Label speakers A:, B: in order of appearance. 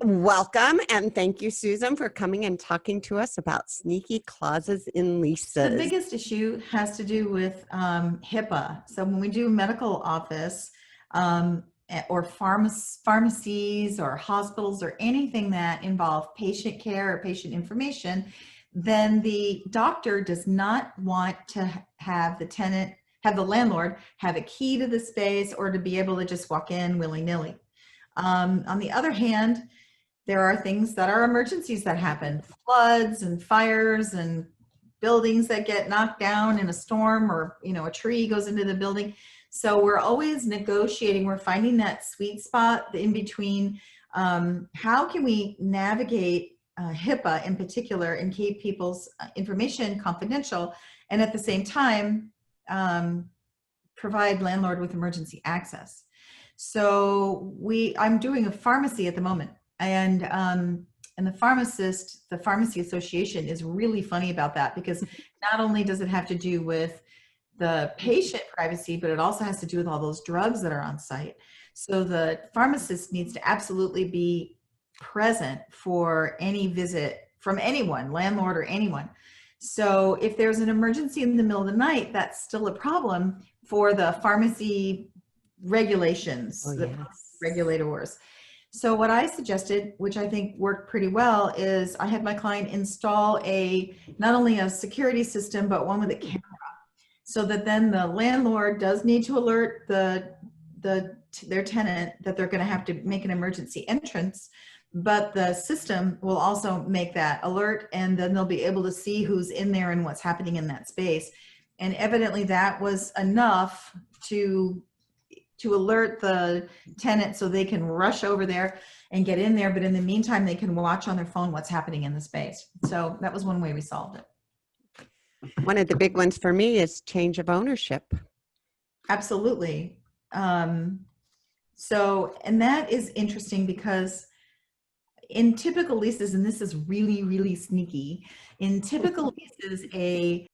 A: Welcome, and thank you, Susan, for coming and talking to us about sneaky clauses in
B: The
A: leases.
B: biggest issue has to do with HIPAA. So when we do medical office or pharmacies or hospitals or anything that involve patient care or patient information, then the doctor does not want to have the landlord have a key to the space or to be able to just walk in willy-nilly. On the other hand, there are things that are emergencies that happen, floods and fires and buildings that get knocked down in a storm, or a tree goes into the building. So we're always negotiating. We're finding that sweet spot in between. How can we navigate HIPAA in particular and keep people's information confidential, and at the same time provide landlord with emergency access? So I'm doing a pharmacy at the moment, and the pharmacy association is really funny about that, because not only does it have to do with the patient privacy, but it also has to do with all those drugs that are on site. So the pharmacist needs to absolutely be present for any visit from anyone, landlord or anyone. So if there's an emergency in the middle of the night, that's still a problem for the pharmacy regulations, the regulators. So what I suggested, which I think worked pretty well, is I had my client install not only a security system, but one with a camera, so that then the landlord does need to alert their tenant that they're going to have to make an emergency entrance, but the system will also make that alert, and then they'll be able to see who's in there and what's happening in that space. And evidently that was enough to alert the tenant so they can rush over there and get in there. But in the meantime, they can watch on their phone what's happening in the space. So that was one way we solved it.
A: One of the big ones for me is change of ownership.
B: Absolutely. And that is interesting, because in typical leases, and this is really, really sneaky, in typical leases, a